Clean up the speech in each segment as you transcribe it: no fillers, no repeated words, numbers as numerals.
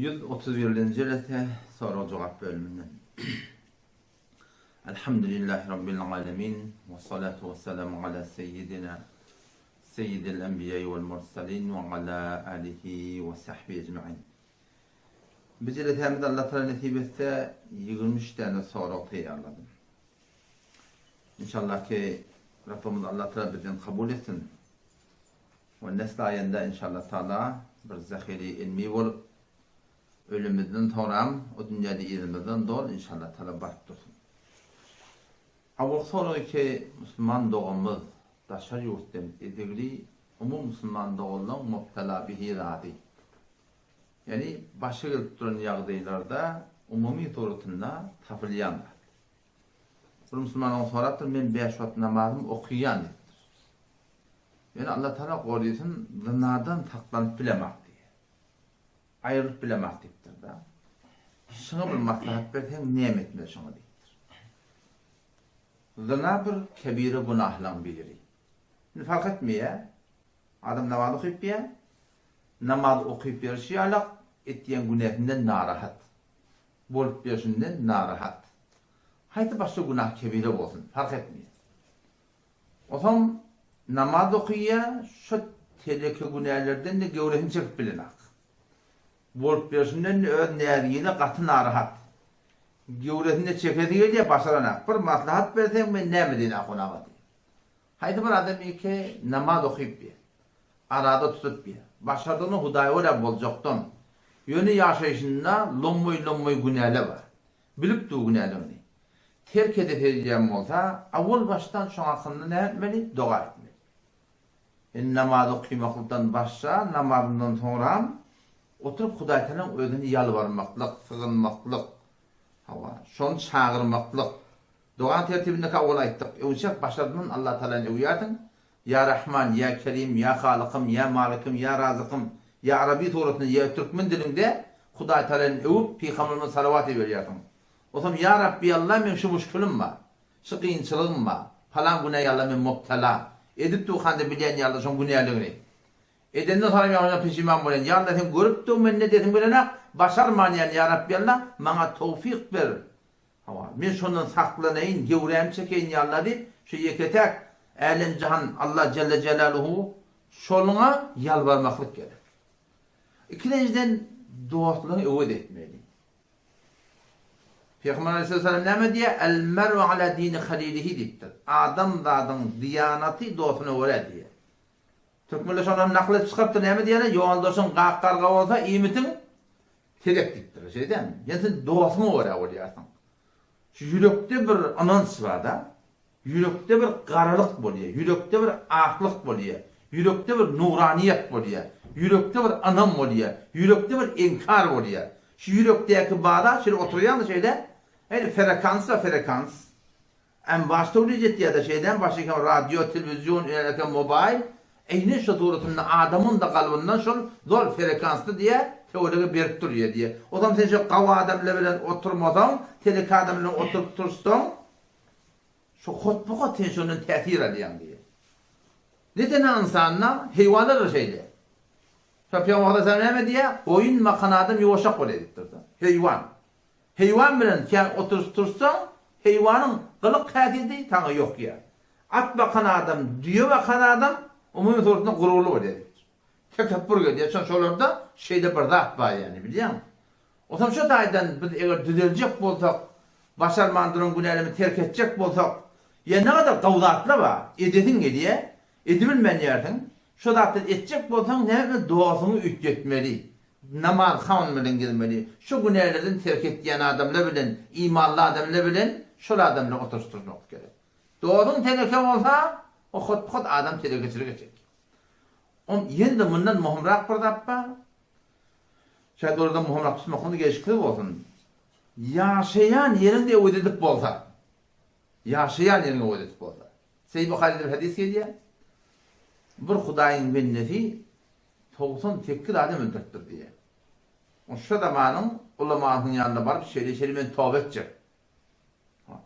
131. rete soru cevap bölümünden. Elhamdülillahi Rabbil alemin ve salatu ve selamu ala seyyidil enbiya'i vel mursalin ve ala alihi ve sahbihi ecma'in. Biz retemde Allah Teala nasip etse 23 tane soru tayarladım. İnşallah ki Rabbimiz Allah Teala bizden kabul etsin. Ve nesli ayında inşallah Teala bir zahiri ilmi olup ölümümüzden toram, o dünyada ilimizden dol inşallah Teala barıp dursun. Avuk soru ki Müslüman doğumuz daşar yurttem edigli umum Müslüman doğulun mubtala bihi radi. Yani başı gelip duran yağdaylarda umumi torutunda tafiliyan var. Bir Müslümanın sorattır, men 5 vakit namazım okuyan ettir. Yani Allah Teala koruyorsun, zinadan taklanıp bilemek diye. Ayrılıp bilemek deyiptir da. Şuna bir maslahat versen nimetler şuna deyiptir. Zina bir kebire günahlan biri. Fark etmiyor. Adam namaz okuyup ya, namaz okuyup bir şey alak, ettiğin günahından narahat. Bolup bir şeyinden narahat. Haydi başka günah kebire olsun, fark etmiyor. O zaman namaz okuya, şu teleki günahlardan da gevrehin çekip bilinak. Bolup bir şeyinden örneğine katı narahat. Gevresinde çekediği diye başaranak. Bir maslahat versen ben ne mi diyene konağa diye. Haydi bir adam ki namaz okuyup bir. Arada tutup bir. Başardığını hudaya öyle bolacaktın. Yönü yaşayışında lommoy günahlar var. Bilip du günahlarını. Terk edeceğim olsa, avul baştan şu hakkında ne etmeli? Dua etmeli. Namaz okuymaklıktan başla, namazından sonra oturup Huday Teala'nın özünü yalvarmaklık, sığınmaklık, şonu çağırmaklık. Dua tertibinde avul ayttık. Uçak başladığından Allah Teala'nı uyardın. Ya Rahman, ya Kerim, ya Halıkım, ya Malikim, ya Razıkım, ya Arabi tuğrutunu, ya Türkmen dilinde Huday Teala'nı övüp Peygamber'ine salavat veriyorsun. O zaman ya Rabbi Allah men şu müşkülüm var. Şu kıyınçılığım var. Falan günah Allah men mubtala. Edip de uxanda bilen ya Allah son günahlarını. Edenden sonra ya pişman bolan. Ya Allah sen görüp de men ne dedim bilene başarmayan ya Rabbi Allah bana tevfik ver. Men şondan saklanayın, gevrem çekeyim ya Allah deyip şu yeketek Elen cihan Allah Celle Celaluhu şoluna yalvarmaklık gerek. İkinciden duasını öved etmeli. Peygamber Aleyhisselam ne diye? El mer'u ala dini halilihi deyiptir. Adam da adam diyanati duasını öyle diye. Türkmenler şondan naklet çıkarttı ne diye? Yoldaşın qaqqarga olsa imitin terek deyiptir. Şeyden mi? Yani sen duasını öyle oluyorsun. Şu yürekte bir anons var da. Yürekte bir qaralık boluyor, yürekte bir aqlık boluyor, yürekte bir nuraniyet boluyor, yürekte bir anam boluyor, yürekte bir inkar boluyor. Şu yürekteki bağda şöyle oturuyan da şeyde, yani frekans. En başta olacak ya da şeyden başlayken radyo, televizyon, mobil, eyni şu doğrultusunda adamın da kalbinden şu zor frekanslı diye teoriye berip duruyor diye. O zaman sen şu qava adamla bilen oturmadan, telek adamla oturup tursan, şu hotbuğa tensionun tesir ediyen diye. Neden insanlar hayvanlar şeyle? Peygamber Aleyhisselam diye oyun makanadım yuvuşak oluyor deyiptirdi. Hayvan. Hayvan bilen sen oturtursan hayvanın kılık tesiri tanı yok ya. At bakan adam, diyor bakan adam umumi sorusunda gururlu oluyor deyiptir. Tekebbür ediyor. Çünkü şolarda şeyde bir zat var yani biliyor musun? O zaman şu taydan biz eğer düzelecek bolsak, başarmandırın günahlarını terk edecek bolsak, ya ne kadar kavzatlı var, edetin gediye, edebilmen yerden, şu da edecek bolsan ne duasını ütletmeli, namaz kavunmadan gelmeli, şu günahlardan terk ettiğin adamla bilen, imanlı adamla bilen, şu adamla oturtturmak gerek. Duasını terk olsa, o khut adam terk edecek. Yine bundan muhimrak bir dappa, şayet orada muhimrak tutmakını geçikli olsun, yaşayan yerinde ödedip bolsa, yaşayan yerine ödetip olsa. Seyyid Bukhari'de bir hadis geliyor. Bir Hudayın benneti 98 adam öldürttür diye. O şu zamanın ulemanın yanına barıp şöyle ben tövbe edecek.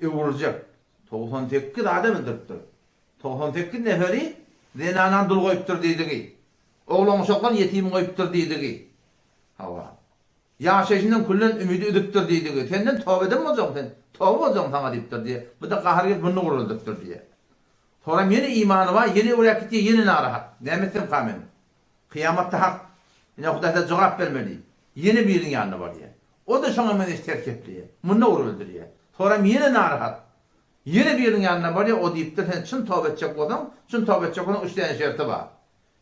Vuracak. 98 adam öldürttür. 98 neferi zinadan dul koyuptur deydiği. Oğlan uşaklar yetim koyuptur deydiği. Yaşayışından kullen ümidi üdüptür diýdi. Senden tövbe edem bolsaň sen. Tövbe bolsaň saňa diýipdir diýe. Bu da gahyr gelip bunu guruldukdur diýe. Sonra yeni imany var, yeni urakiti, yeni narahat. Nämetem kamen. Kıyamatda hak. Yine Hudaýda jogap bermeli. Yeni biriň ýanyna bar diýe. O da şoňa meni terkip diýe. Bunu guruldur diýe. Sonra yeni narahat. Yeni biriň ýanyna bar diýe. O diýipdir sen çyn tövbe etjek bolsaň, çyn tövbe etjek bolsaň 3 tane şerti bar.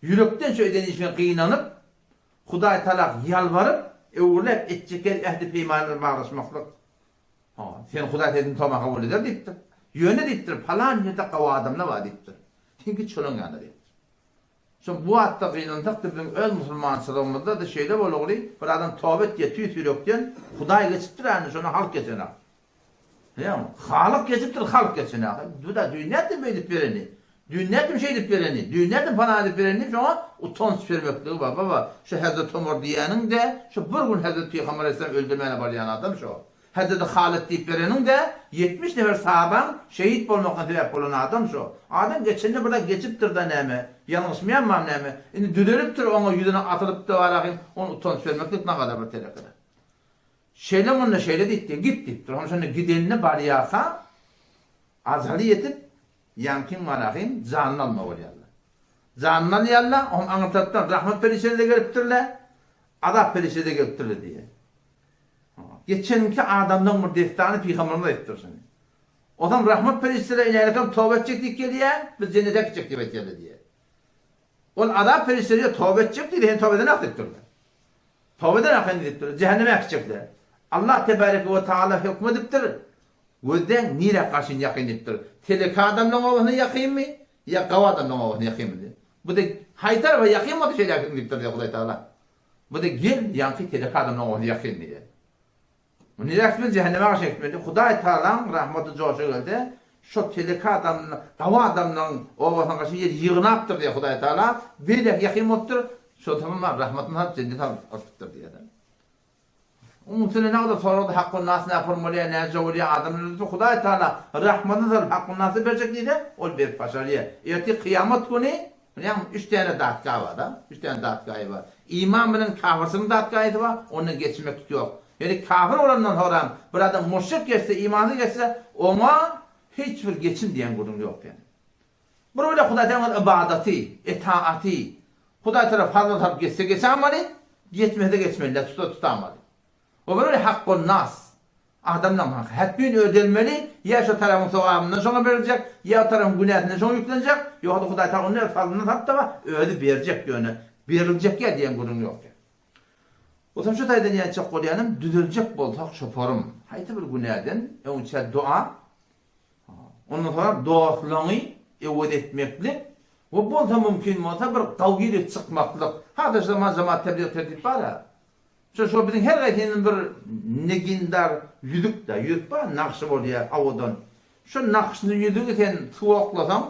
Yürekden şu edenişine kıynanıp, Hudaý Taala ýalbaryp, öwürlep etjekler ähli peýmanyny baglaşmaklyk. Sen Hudaý edin toma kabul eder diýipdir. Ýöne diýipdir, falan ýerde gawa adamlar bar diýipdir. Tinki çolun ýanyna diýipdir. Şo bu hatda kıynansak da bizim öz musulmançylygymyzda da şeýle bolagly, bir adam tövbe etýär, tüýsürekden Hudaý geçipdir, ýani şonu halk geçenä. Ýa-ni halyk geçipdir, halk geçenä. Bu da dünýäde beýdip bereni. Dünýäde şey edip bereni, dünýäde pana edip bereni şoňa utanç bermekligi bar. Baba, şu Hazrat Ömer diýeniň de, şu bir gün Hazrat Peygamber Aleyhisselam öldürmäne barýan adam şu. Hazrat Halid diýip bereniň de 70 nefer sahaban şehit bolmakka sebäp bolan adam şu. Adam geçende burada geçipdir da näme? Ýalňyşmaýanmam näme? Indi düdelipdir, oňa ýüzüne atylypdy baragyn, onu utanç bermeklik ne kadar bir terekede. Şeýle munna şeýle diýdi, git diýipdir. Onu şonu gidenine barýaka azali etip yankin marahim canını alma bolýarlar. Canını alýarlar, on aňytatdan rahmet perişede gelipdirler, azap perişede gelipdirler diye. Geçenki adamdan bir deftany Peygamberimiz aýtdyr. Adam rahmet perişede ilerikam tövbe etjek diýip gelýär, biz jennete gitjek diýip aýtdylar diye. Ol azap perişede tövbe etjek diýip hen tövbeden akdypdylar. Tövbeden akdypdylar, cehenneme gitjekler. Allah tebareke ve taala hukm edipdir. Gözden nire karşın yakın ettir. Teleka adamdan oğlunu yakayım mı? Ya qava adamdan oğlunu yakayım mı? Bu da haydar ve yakayım mı? Şey yakın ettir diye Hudaý Taala. Bu da gel yankı teleka adamdan oğlunu yakayım diye. Bu nire akşın cehenneme karşın etmedi. Hudaý Taala'nın rahmeti coşu geldi. Şu teleka adamdan, qava adamdan oğlunu karşın yığınaptır diye Hudaý Taala. Bir de yakayım ottur. Şu tamam rahmetinden cennete atıptır diye. Umutuna ne kadar sorardı hakkın nas ne yapılmalıya, ne zavliya adamlarımızı Hudaý Taala rahmetine hakkın nası verecek diye ol bir başarıya. Erti kıyamet günü yani 3 tane datgah var da. 3 tane datgahı var. İman bilen kafirsinin datgahı var. Onu geçmek yok. Yani kafir olandan sonra bir adam müşrik geçse, imanı geçse ona hiçbir geçim diyen durum yok yani. Böyle Hudaý Taala'nın ibadeti, itaati. Hudaý Taala farzlar geçse geçemeli, geçmede geçmeli, tutamali. O böyle hakkın nas. Adamdan hak. Hetbin ödenmeli. Ya şu tarafın sevabından sonra verilecek. Ya tarafın günahından sonra yüklenecek. Yok da Hudaý Taala onun fazlını taptı ama ödü verecek yönü. Verilecek ya diyen durum yok. O zaman şu taydan yani çok kolyanım. Düzülecek bolsak şoforum. Haydi bir günahdan. Önce dua. Ondan sonra dualarını evde etmekle. O bolsa mümkün olsa bir kavgiri çıkmaklık. Hatta zaman tebliğ tertip var ha. Şu bizim her gayetinin bir negindar yüdük da, yüdük var, nakşı bolýar awadan. Şu nakşyny yüdüğü sen suwa oklasaň,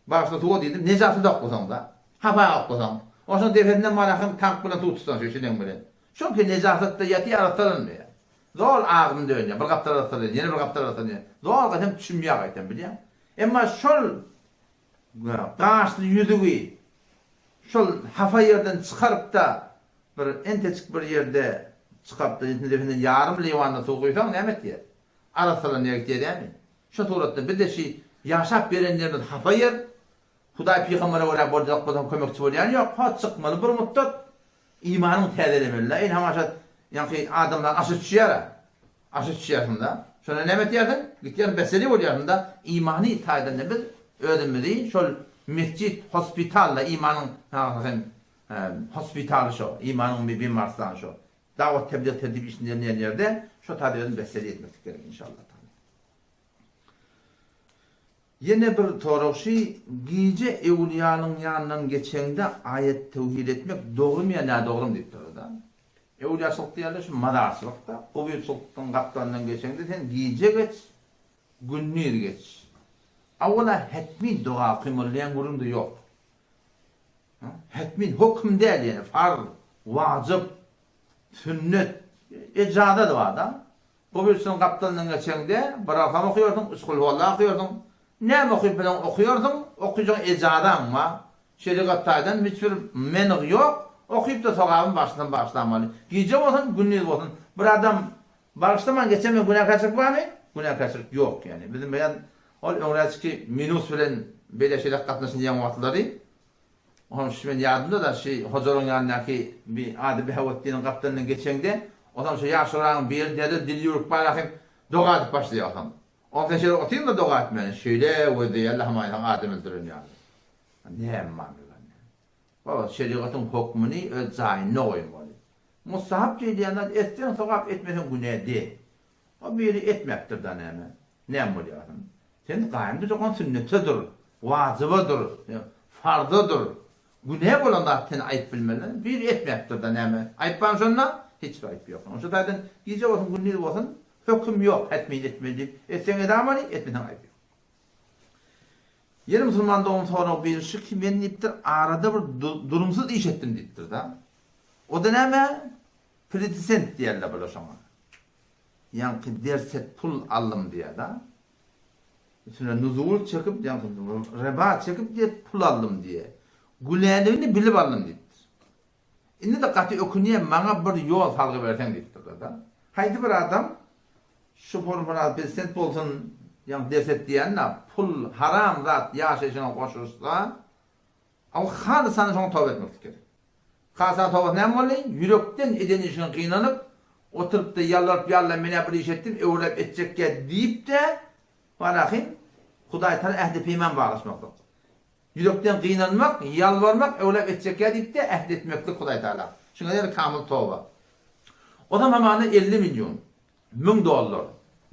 başda suwa diýdim, nejasy da oklasaň da, hava oklasaň. Oşo defenden marahym tank bilen tutsaň şu şeýle bilen. Şonki nejasatda ýaty aratalynmýar. Zor ağzym dönýär, bir gaptar aratalýar, ýene bir gaptar aratalýar. Zor gatem düşünmýär gaýtan bilýär. Emma şol gaşly yüdüğü şol hafa ýerden çykaryp da bir enteçik bir yerde çıkıp da defenden yarım lewanda su koysaň näme diýer? Arasalan ýerge diýermi? Şu turatda bir de şey yaşap berenlerden hafa yer. Hudaý Peýgambere wara boljak bolan kömekçi bolýan ýok. Ha çykmaly bir muddat imanyny täzelemeli. En hamaşat ýa-ni adamlar aşy düşýär. Aşy düşýärinde. Şonu näme diýerdiň? Gitýän beseli bolýarynda imany itaýdan biz ödünmeli. Şol mescit, hospitalla imanyň hospital şu, imanın bir bimarstan şu. Davet tebliğ tertip işinden yerlerde şu tabiatını beseli etmek gerek inşallah. Yine bir torokşi giyici evliyanın yanından geçende ayet tevhid etmek doğru mu ya ne doğru mu deyip durur. Evliyaçılık diyorlar şu madarsılıkta. O bir sultan kaptanından geçende sen giyici geç, günlüğü geç. Avvala hetmi dua kıymallayan kurumda yok. Hetmin hukm değil yani farz, vacip, sünnet, icada da var da. O bir sultan kaptanından geçende bırakam okuyordun, uskul huvallah okuyordun. Ne okuyup bilen okuyordun, okuyacağın icadan var. Şeriattaydan hiçbir men'i yok. okuyup da sokağın başından başlamalı. Gece olsun, gündüz olsun. Bir adam bağışlaman geçen günah kaçırık var mı? Günah kaçırık yok yani. Bizim beyan ol öğretki minus bilen böyle şeyler katlaşın diyen vaatları. Onun için yardımda da hocalığın yanındaki bir adi bir havatliğinin kaptanının geçende adam şu yaşlarının bir dedi dili yürük bayrakım doğa edip başlıyor adam. Ondan şeyler otayım da doğa etmeyin. Şöyle ve diye Allah'ım aynen adım öldürün yani. Ne emmami var ne? Baba şeriatın hukmunu zayin ne oyun var? Mustahap diyenler ettiğin sokak etmesin günah değil. O biri etmektir da ne? Ne mi oluyor adam? Senin kaimde çok sünnetidir, vacibıdır, fardıdır. Günah olan da seni ayıp bilmeli. Bir etmektir da ne mi? Ayıptan sonra hiç ayıp yok. Onun için zaten gece olsun, gündüz olsun hüküm yok. Etmeyin. Etsen edamani, etmeden ayıp yok. Yeni Müslüman doğum sonra bir şey ki ben deyiptir, arada bir durumsuz iş ettim deyiptir da. O da ne mi? Predisent diyerler böyle sana. Yani derset pul alım diye da. Üstüne nuzul çekip, yani reba çekip diye pul alım diye. Gülelerini bilip alım deyiptir. Şimdi de katı okunuyor, bana bir yol salgı versen deyiptir da. Haydi bir adam, şu formuna predisent olsun, yani derset diyenle pul haram zat yaşayışına koşursa ama halı sana şunu tövbe etmek gerek. Halı tövbe ne mi? Yürekten eden işine kıynanıp oturup da yalvarıp mene bir iş ettim öğrep edecek ya deyip de velakin Huday Teala ehdi peyman bağlaşmakta. Yürekten kıynanmak, yalvarmak, öğrep edecek ya deyip de ehdi etmektir Huday Teala. Çünkü der kamil tövbe. O da hemen 50 milyon, $1000.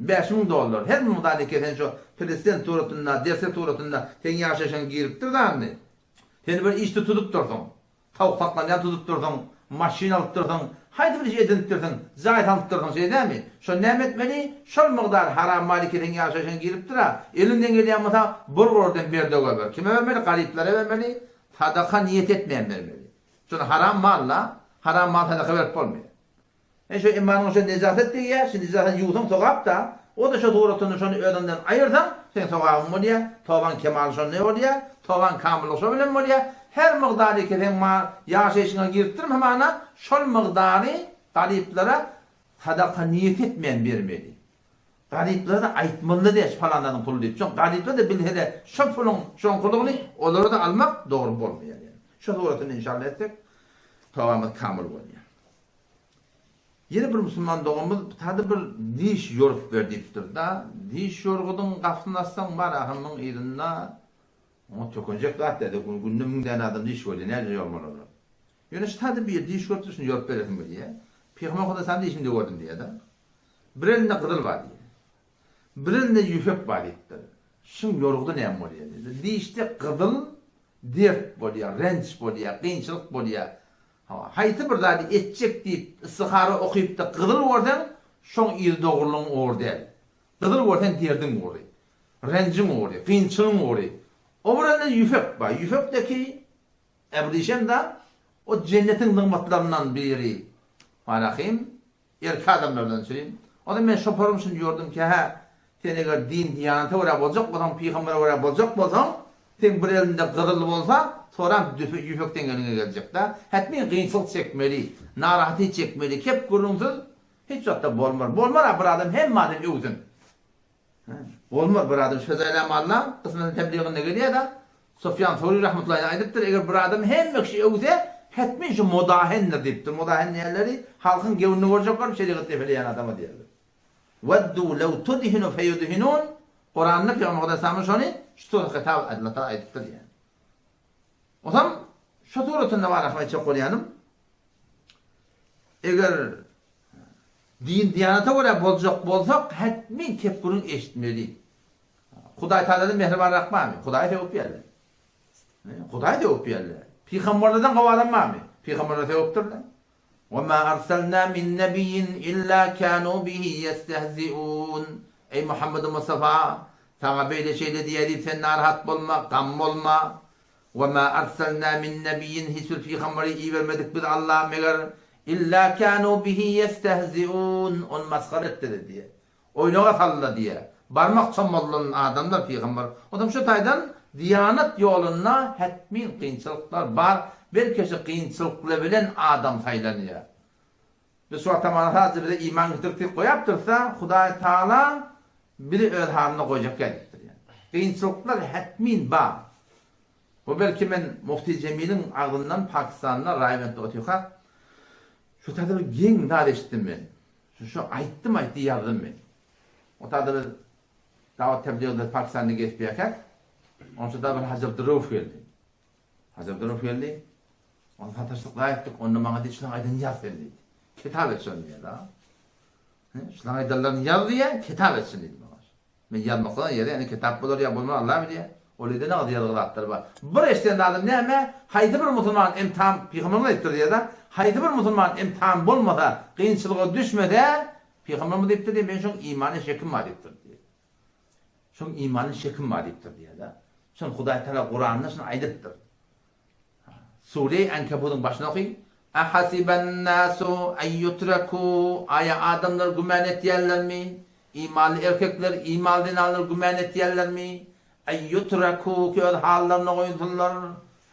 $5,000. Her müdahale eden şu Filistin turatında, derse turatında sen yaşaşan giriptir da anne. Seni böyle iş tutup durdun. Tavuk patlayan tutup durdun. Maşin alıp durdun. Haydi bir şey edinip durdun. Zahit alıp durdun şey değil mi? Şu ne etmeli? Şu miqdar haram malikeden yaşaşan giriptir ha. Elinden gelen mıta burgordan bir de göber. Kime vermeli? Gariplere vermeli. Sadaka niyet etmeyen vermeli. Çünkü haram malla, haram mal sadaka verip olmuyor. Şu imanın şu nezaket diye, şimdi zaten yuğdun sokak da, o da şu doğrultunu şunu öğrenden ayırdan, sen sokağın mı diye, toban kemal şu ne oluyor, toban kamil şu bile mi oluyor, her miqdarı ki sen yaşayışına girttirim hemen, şu miqdarı gariplere sadaka niyet etmeyen vermeli. Gariplere de aytmalı diye falanların pulu deyip, çünkü gariplere de bilhede şu pulun, şu kulunu, onları da almak doğru olmuyor. Yani. Şu doğrultunu inşallah etsek, tobanımız kamil oluyor. Yeni bir Müslüman doğumuz tadı bir diş yoruk verdiktir da, diş yorgudun kafsınastan var ahımın irinde, o çok öncek da dedi, gündümünden adam diş yordu, nerede yormalı olur. Yönüş tadı bir diş yortuşunu yoruk verelim mi diye, Peygamber Kuda sen de işimde gördün diye de, bir elinde kıdıl var diye, bir elinde yüfek var diye, şun yorgudu ne oluyor diye, dişte kıdıl, dert oluyor, renç oluyor, kıyınçılık oluyor, hayti bir zadi etcek deyip sıkarı okuyup da kıdıl oradan şon il doğruluğun orada. Kıdıl oradan derdin orada. Rencin orada, kıyınçılığın orada. O burada yüfek var. Yüfekteki eblişen de o cennetin nımatlarından biri. Malakim, erkek adamlardan söyleyeyim. O da ben şoparımsın diyordum ki sen eğer din diyanete oraya olacak, odan peygamber oraya olacak, olsam sen bir elinde kıdıl olsa sonra yüfekten önüne gelecek de. Hatmi kıyınçılık çekmeli, narahatı çekmeli, hep kurumsuz, hiç hatta bolmar. Bolmar bir adam hem madem evdin. Bolmar bir adam fezayla mallam, kısmının tebliğinde geliyor da, Sufyan Thawri rahmetullahi aydıptır, eğer bir adam hem mekşi evde, hatmi şu modahendir deyiptir. Modahen yerleri, halkın gevnini vuracaklar, şeriat tefeleyen adamı diyorlar. Veddu lev tudhinu feyudhinun, Kur'an'lık Peygamber Efendimiz onu, şu hitap edilir aydıptır yani. O zaman şu turatında var rahmet çok oluyanım. Eğer din diyanete göre bolacak, hatmi tepkurun eşitmeli. Huday Teala'dan mehriban rakmami. Huday tevip yerler. Huday tevip yerler. Peygamberlerden kavalanma mı? Peygamberler teviptirler. وَمَا أَرْسَلْنَا مِنْ نَبِيٍّ إِلَّا كَانُوا بِهِ يَسْتَهْزِئُونَ Ey Muhammed Mustafa, sana böyle şeyle diyelim sen narahat olma, gam olma. وَمَا أَرْسَلْنَا مِنْ نَبِيٍّ Hiçbir peygamberi iyi vermedik biz Allah'a meğer İlla kânû bihi yestehzi'ûn. Onu maskara etti diye. Oynağa salla diye. Barmak çammalının adamlar peygamber. O da şu taydan diyanet yoluna hatmin kıyınçılıklar var. bir kişi kıyınçılıkla bilen adam saylanıyor. Biz şu atamanı bir iman getirdik koyaptırsa Hudaý Taala biri öz halına koyacak geldiktir yani. Kıyınçılıklar hatmin ba. Bu belki men Mufti Cemil'in ağzından Pakistan'da Rayment'de otuyak. Şu tadı bir gen dar eşittim ben. Şu ayttım yardım ben. O tadı bir davet tebliğinde Pakistan'da geçmeyekek. Onca da bir Hacı Abdurrauf geldi. Hacı Abdurrauf geldi. Onu fantastikla ayttık. Onu bana dedi, şuna aydın yaz dedi. Kitap etsin diye da. Şuna aydarlarını yaz diye, kitap etsin dedi bana. Ben yazmakla yeri, yani kitap bulur ya bulmur Allah biliyor. Öyle de ne kadar yazılar var. Bir eşten de adım ne ama? Haydi bir Müslüman imtihan, Peygamber'e ettir diye da. Haydi bir Müslüman imtihan bulmada, kıyınçılığa düşmede, Peygamber'e deyiptir diye, ben şun imanı şekim var deyiptir diye. Şun imanı şekim var deyiptir diye da. Şun Hudaý Taala Kur'an'da şunu aydıptır. Sure-i Ankabut'un başına okuyun. Ahasiben nasu en yutrakû. Aya adamlar güman etýärler mi? İmanlı erkekler, imanlı dinanlar güman etýärler mi? En yutrakû ki öz hallarına koyulurlar.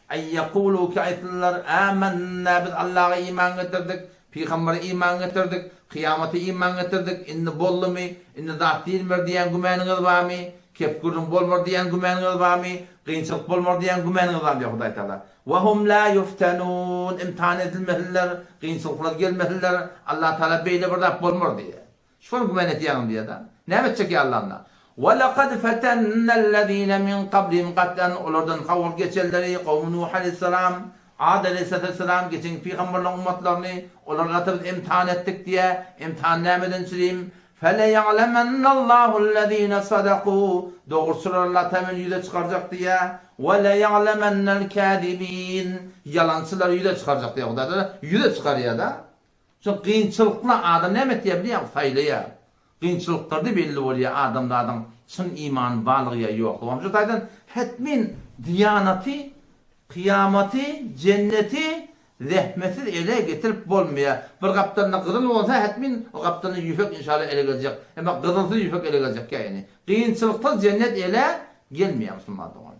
En yekulû ki aytırlar. Amennâ biz Allah'a iman getirdik. Peygamber'e iman getirdik. Kıyamete iman getirdik. İnni bollu mi? İnni zat değilmir diyen gümanınız var mı? Kepkurun bolmur diyen gümanınız var mı? Kıyınçılık bolmur diyen gümanınız var mı? Hudaý Taala. وَهُمْ لَا يُفْتَنُونَ İmtihan edilmehiller, kıyınçılıklar gelmehiller. Allah Teala beyle burada bolmur diye. Şunu güman etýäň diye da. Näme etjek ya Allah'na? وَلَقَدْ فَتَنَّ الَّذ۪ينَ مِنْ قَبْلِهِمْ قَتْلًا Olardan kavul geçerleri, kavmu Nuh aleyhisselam, Ad aleyhisselam, geçen peygamberlerin ummatlarını, onlara biz imtihan ettik diye, imtihan nämeden çireyim? فَلَيَعْلَمَنَّ اللّٰهُ الَّذ۪ينَ صَدَقُوا Doğrusular Allah temel yüze çıkaracak diye. وَلَيَعْلَمَنَّ الْكَاذِب۪ينَ Yalancılar yüze çıkaracak diye. O da yüze çıkarıyor da. Çünkü kıyınçılıkla adam ne ettiği biliyor musun? Faylaya. Kıyınçılıklar da belli oluyor adamda adam. Çın iman bağlıya yok. Şu taydan hetmin diyaneti, kıyameti, cenneti, rehmeti ele getirip bolmuyor. Bir kaptanına kızıl olsa hetmin o kaptanın yüfek inşallah ele gelecek. Ama kızılsız yüfek ele gelecek yani. Kıyınçılıkta cennet ele gelmiyor Müslüman doğan.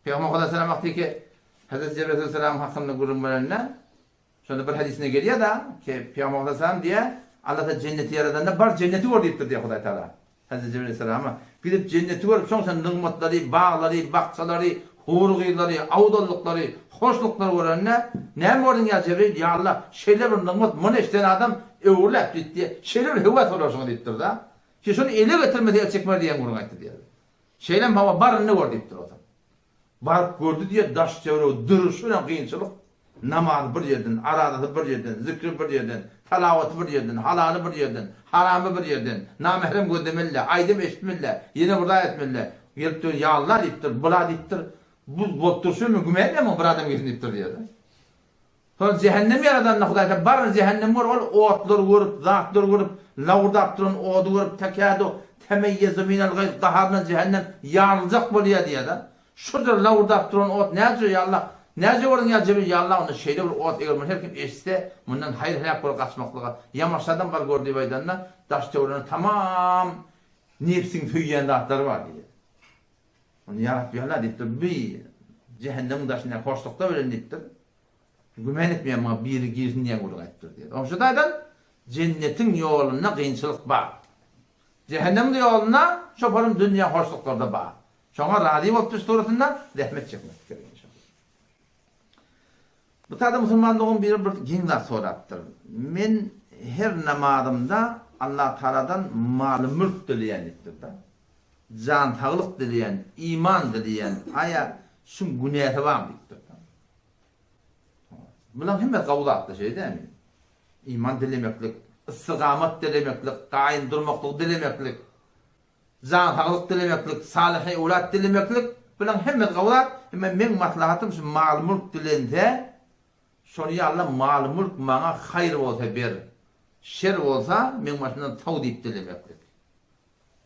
Peygamber Aleyhisselam vakti ki Hazreti Cebrail Aleyhisselam hakkında görünmelerinden şöyle bir hadisine geliyor da ki Peygamber Aleyhisselam diye Allah'ta cenneti yaradığında bar cenneti var deyiptir diye Hudaý Taala. Hazreti Cebrail Aleyhisselam'a gidip cenneti var sonra sen nimetleri, bağları, bakçaları, hurgiyleri, avdallıkları, hoşlukları var ne mi ordun ya Cebrail? Ya Allah şeyler bir nimet bunu işten adam öğürlep gitti. Şeyler hüvet olasın deyiptir da. Ki şunu ele getirmedi el çekmer diyen gurun aytı diye. Şeyler baba bar ne var deyiptir o zaman. Bar gördü diye daş çevre duruşuyla kıyınçılık. Namaz bir yerden, aradatı bir yerden, zikri bir yerden, talavatı bir yerden, halalı bir yerden, haramı bir yerden, namahrem gödemelle, aydım eşitmelle, yine burada etmelle. Gelip diyor ya Allah deyiptir, bula deyiptir. Bu bottursun mu gümenle mi bir adam gelin deyiptir diyor. Sonra cehennem yaradan ne kadar bar cehennem var, o otlar vurup, zatlar vurup, lavurda duran odu vurup, tekadu, temeyyezu minel gayr, daharına cehennem yarılacak boluyor diye de. Şurada lavurda duran ot ne diyor ya Allah? Nerede oldun ya Cebrail ya Allah onu şeyde bir ot eğilmiş her kim eşse bundan hayır helak böyle kaçmaklığa yamaçlardan var gördüğü baydanla daş çevrinin tamam nefsin tüyyen dağıtları var diye. Onu ya Rabbi Allah deyiptir bir cehennemin daşına hoşlukta öyle deyiptir. Gümen etmeyen bana biri girsin diye kurduğu ettir diye. O şuradaydan cennetin yoluna kıyınçılık var. Cehennemin yoluna şoparın dünya hoşluklarda var. Şuna radiyum optu suratından rahmet çekmek gerekiyor. Bu tarzda Müslümanlığın bir genler sorattır. Men her namazımda Allah Teala'dan mal mülk dileyenliktir da. Can sağlık dileyen, iman dileyen, aya şun günahı var mıdır da. Bunlar hem kabul attı şey değil mi? İman dilemeklik, istikamet dilemeklik, kain durmaklık dilemeklik, can sağlık dilemeklik, salih evlat dilemeklik. Bunlar hem kabul attı. Ama men maslahatım şu mal mülk dileyende şonu ya Allah mal mülk bana hayır olsa bir şer olsa men başından tav deyip dilemeklik.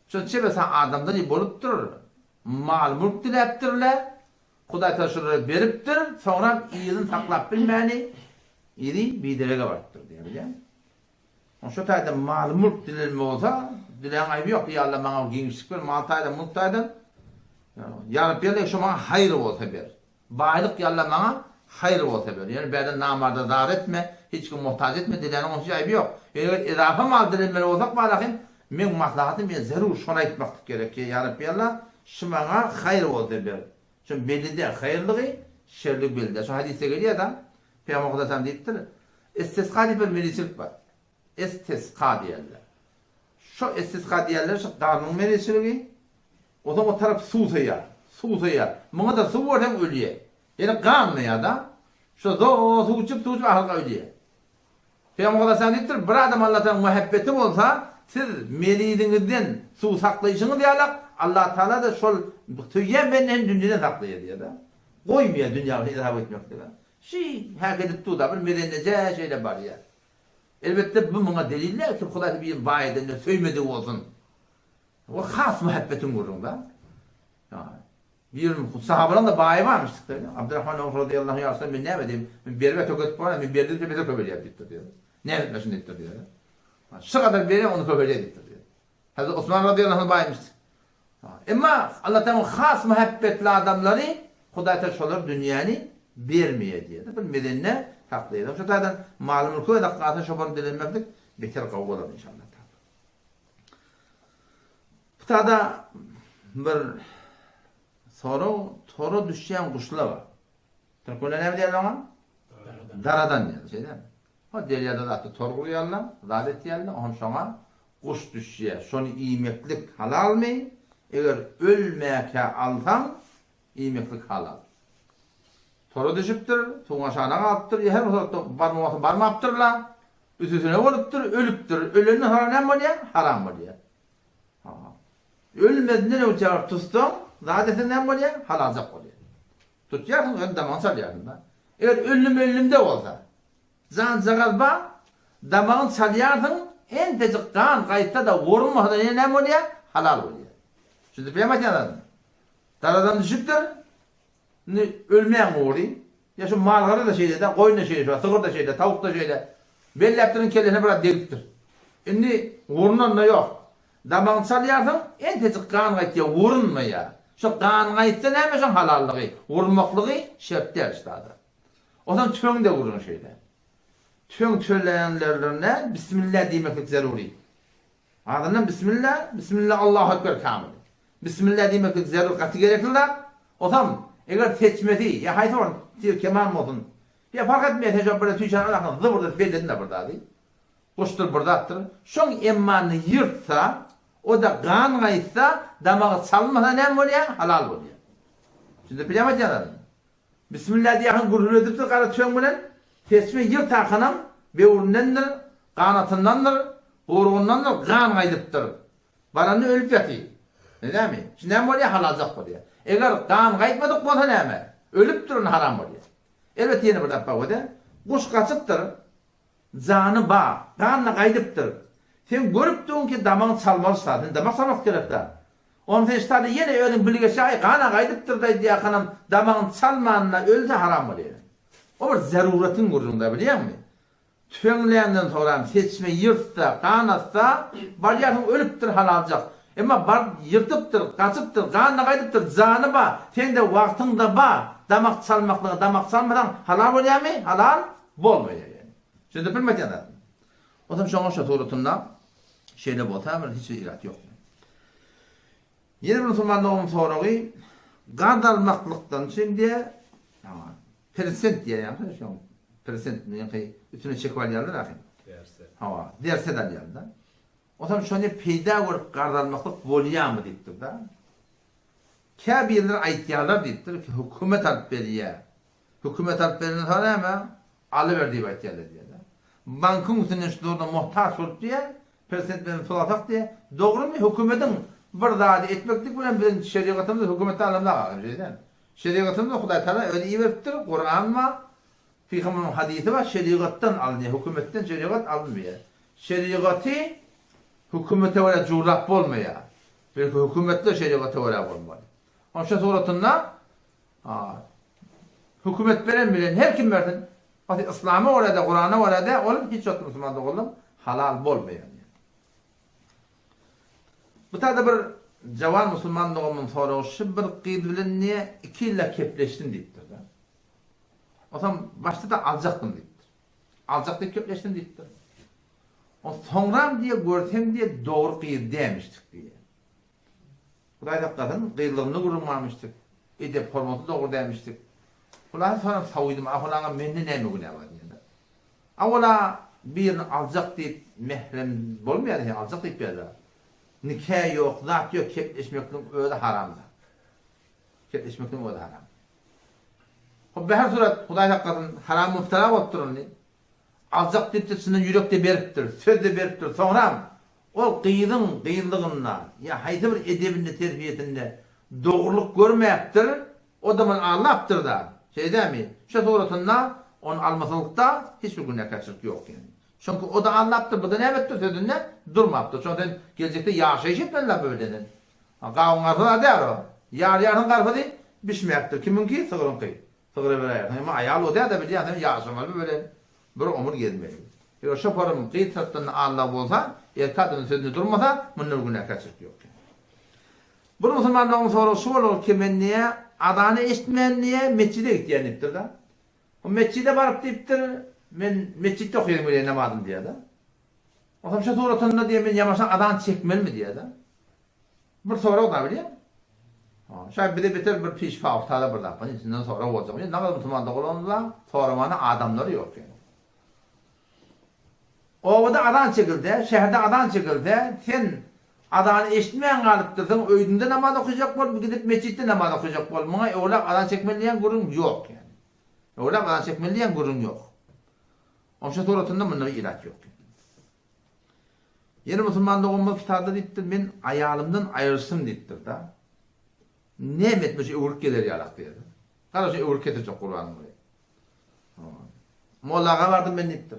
Şonu çebesa adamdan iyi bolup durur. Mal mülk dileptirler. Hudaý Taala şuraya beripdir. Sonra iyiliğini saklap bilmeni iri bir derege vardır diye bilen. Şu taýda mal mülk dilenme olsa dilen ayıbı yok. Ya Allah bana genişlik ver. Mal taýda mülk taýdan. Ya Rabbi şu bana hayır olsa bir. Baylık ya Allah bana hayır bolsa böyle. Yani benden namarda dar etme, hiç kim muhtaç etme dilenin onun ayıbı yok. Eğer idafa mal dilenmeli olsak balakin men maslahatım men zarur şuna etmek gerek. Ya Rabbi Allah şumana hayır bolsa ber. Çünkü belli hayırlığı şerlik belli. Şu hadise geliyor adam Peygamber Efendimiz deyiptir. İstisqa diye bir melisilik var. İstisqa diyorlar. Şu istisqa diyorlar şu kanun melisiliği. O zaman o taraf su sayar. Su sayar. Buna da su var hem ölüyor. Yani kanun ya da şu su uçup ahırga ölüyor. Peygamber Efendimiz deyiptir. Bir adam Allah'tan muhabbeti olsa siz melidinizden su saklayışını diyorlar. Allah Teala da şol tüyen benden dünyada saklıyor diyor da. Koymuyor dünyaya hesap etmek diyor. Herkese tuğda bir medenece şeyle var ya. Elbette bu buna deliller ki Huda bir vaidinde söymedi olsun. O has muhabbetin gurrunda. Bir sahabadan da bayi varmıştık da. Abdurrahman radıyallahu anh ben ne edeyim? Ben berbe töketip var, ben berdi de bize köbeli yaptık diyor. Ne etmesin ettir diyor. Şu kadar beri onu köbeli yaptık diyor. Hazreti Osman radıyallahu anh baymıştı. Ama Allah'tan has muhabbetli adamları Huda teşolar dünyanı vermeye diye. Bir medenine taklıydı. Şu tadan malum mülkü ve dakikatın şobanı dilenmektik. Bekar kavga olur inşallah. Bu tada bir soru düşen kuşlar var. Türküyle ne diyorlar ona? Daradan yani şey değil mi? O deryada da attı tor kuruyorlar, davet diyorlar. Onun sonra kuş düşüyor. Şunu iyimeklik halal mı? Eğer ölmeye alsan iyimeklik halal. Toru düşüptür, tuğaşana kalıptır, her barmaptır la, üstüne oluptır, ölüptür. Ölenin haram mı diye? Haram mı diye. Ölmediğinde ne uçar tuttum, zadesinden mi diye? Halalcak oluyor. Tutacaksın, ön damağını salayarsın da. Eğer ölümde olsa, zan zagalba, damağını salayarsın, en tecik kan kayıtta da vurulmasa ne mi diye? Halal oluyor. Şimdi peygamber anladın. Daradan düşüptür, ölmeyen uğruyor. Ya şu malları da şeyde, koyun da şeyde, sığır da şeyde, tavuk da şeyde. Belli yaptığının kellesine biraz deliktir. Şimdi vurunun da yok. Damağını salayarsın, en tecik kan kayıtya vurunma ya. Şu kan kayıtsa ne mi şu halallığı, vurmaklığı şertler işte adı. O zaman tüön de vurun şeyde. Tüön söyleyenlerine Bismillah demeklik zaruri. Adından Bismillah, Bismillah Allahu Ekber kamil. Bismillah demeklik zaruri katı gerekliler. O zaman eğer seçmedi, ya haydi var, keman mı olsun? Ya fark etmeye tecrübe böyle tüyşen alakın, zıvırdır, belirledin de burada değil. Kuştur burada attır. Şun emmanı yırtsa, o da kan kayıtsa, damağı salmasa ne mi oluyor? Halal oluyor. Şimdi bilemez yanadın. Bismillah diye yakın gurur edip de kara tüyen bulan, seçme yırt akınam, beğurinnendir, kanatındandır, boruğundandır, kan kaydıptır. Baranı ölüp yatıyor. Ne değil mi? Şimdi ne mi oluyor? Halalcak oluyor. Eğer kan kayıtmadık bolsa näme? Ölüp durun haram oluyor. Elbette yeni bir tappa öde. Kuş kaçıptır. Zanı ba, kanla kaydıptır. Sen görüp durun ki damağın salmazsa, damak salmak gerek de. Onun sen işte yine ölün bilge şahi kana kaydıptır da diye kanam damağın salmanla ölse haram oluyor. O bir zaruretin gurrunda biliyor musun? Tüfenglerinden sonra seçme yırtsa, kanatsa, baryarsın ölüptür halalcak. Ama bar yırtıptır, kaçıptır, kanla kaydıptır, zanı ba, sen de vaktinde ba, damak salmakla, damak salmadan halal oluyor mu? Halal olmuyor yani. Şimdi bilmek yanı. O zaman şu an şu sorutundan şeyle bu tamam hiç irat yok. Yeni bir Müslümanlığın soruğu gardalmaklıktan şimdi persent diye yani şu an persent yani üstüne çekval yerler akın. Derse de yerler. O zaman şöyle peyda olup gardalmaklık oluyor mu deyiptir da. Kâbirler ayetiyarlar deyiptir ki hükümet alıp veriyor. Hükümet alıp verinin sonra ama alıverdiği ayetiyarlar diye. Bankın üstüne şu doğruda muhtaç olup diye, persentlerini sulatak diye, doğru mu? Hükümetin bir daha etmeklik bilen bizim şeriatımızda hükümette alamda kalır şeyden. Şeriatımızda Huday Teala öyle iyi veriptir, Kur'an var, Fîkham'ın hadisi var, şeriattan alınıyor, hükümetten şeriat alınmıyor. Şeriatı hükümete öyle currap olmuyor. Belki hükümetle şeriatı öyle olmuyor. Onun için suratında hükümet veren bilen her kim verdin? İslam'a orada, Kur'an'a orada olup hiç yok Müslümanlık olup halal olmuyor. Yani. Bu tarzda bir cavan Müslümanlığımın sorusu bir kıydı bilen niye iki ile kepleştin deyiptir. O O zaman başta da alacaktım deyiptir. Alacak deyip köpleştim deyiptir. O sonram diye görsem diye doğru kıyır demiştik diye. Burayda kadın kıyırlığını kurulmamıştık. Edep formatı doğru demiştik. Bunları sonra savuydum. Afolağa menni ne mi güne var diye. Avola birini alacak deyip mehrem bolmayan ya alacak deyip ya da. Nikah yok, zat yok, kepleşmekten öyle haramda. Kepleşmekten öyle haram. O her surat Hudaý kadın haram muftara botturun. Alacak deyip de sizin yürekte beriptir, sözde beriptir. Sonra o kıyıldığına ya haydi bir edebinde, terbiyetinde doğruluk görmeyiptir. O zaman Allah'tır da. Şey değil mi? Şu suratında onun almasılıkta hiçbir günah kaçırık yok yani. Çünkü o da Allah'tır, bu da ne ettir sözünde durmaptır. Çünkü gelecekte yaşayıp benimle böyledir. Kavun karfıda der o. Yarın karfıda bişmeyiptir. Kiminki? Sığırınki. Sığırı böyle. Ama ayağlı o der de bir yani yaşamalı böyle. Böyle omur gelmeyi. O şoförün kıyı tarafından Allah olsa, kadının sözünde durmasa bunun günah kaçırık yok. Bu Müslümanların sorusu olur ki men niye adany eşitmeyen niye mescide gittiyeniptir da. O mescide barıp deyiptir, men mescitte okuyayım öyle namadım diye da. O zaman şu suratında diye men yamaşan adan çekmeli mi diye da. Bir soru o da biliyor musun? Şayet bir de biter bir piş faftada bir dakika, içinden sonra olacak. Ne kadar Müslümanda olanlar, sormanın adamları yok yani. Ovada adan çekildi, şehirde adan çekildi, sen adanı eşitmeyen kalıptırdın, öydünde namaz okuyacak bol, gidip mescitte namaz okuyacak bol. Buna öğlak adan çekmeliyen gurun yok yani. Öğlak adan çekmeliyen gurun yok. Onun için suratında bunun ilaç yok. Yeni Müslümanda olma kitabda deyiptir, ben ayalımdan ayırsın deyiptir da. Ne etmiş öğürk gelir yalak diye. Kardeşim öğürk etecek Kur'an'ı buraya. Mollağa vardım ben deyiptir.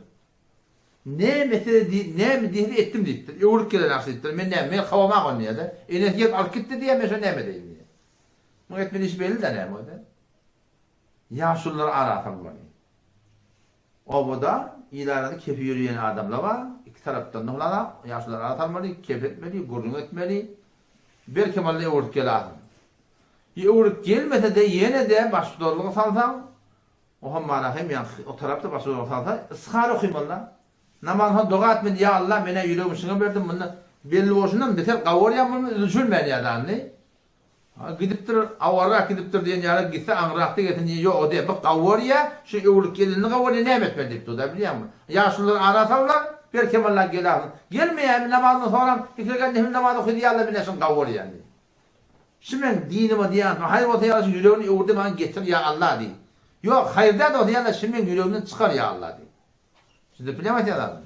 Ne mesele ne mi diye ettim deyiptir. Öğürk gelir nasıl deyiptir. Men havama konuya da. Enes gelip alıp gitti diye mesela ne mi deyim diye. Bu etmeli iş belli de ne mi o da. Yaşlıları aratan var. O bu da ileride kefi yürüyen adamlar var. İki taraftan da olana yaşlıları aratanmalı, kef etmeli, gurrun etmeli. Bir kemalle öğürk gelir. Öğürk gelmese de yine de başvurduğunu salsam, o hamana hem yani o tarafta başvurduğunu salsam, ıskar okuymalılar. Namazdan dua etmedi, ya Allah mene yüreğimsine verdim bunu. Belli olsundan beter kavur yapmamı üzülmeyen ya da anne. Gidiptir, avarak gidiptir diyen yara gitse anrahtı getince yok o diye bak kavur ya, şu öğürk gelini kavur ya ne etmedi deyip da biliyor musun? Yaşlıları aratarlar, bir kemallar gelir. Gelmeye namazdan sonra ikirken nefil namaz okudu ya Allah binesin kavur yani. Şimdi dinime diyen, hayır o diye yüreğini öğürdü bana getir ya Allah diye. Yok hayırda da o diye şimdi yüreğinden çıkar ya Allah diye. Şimdi bilemez ya adam.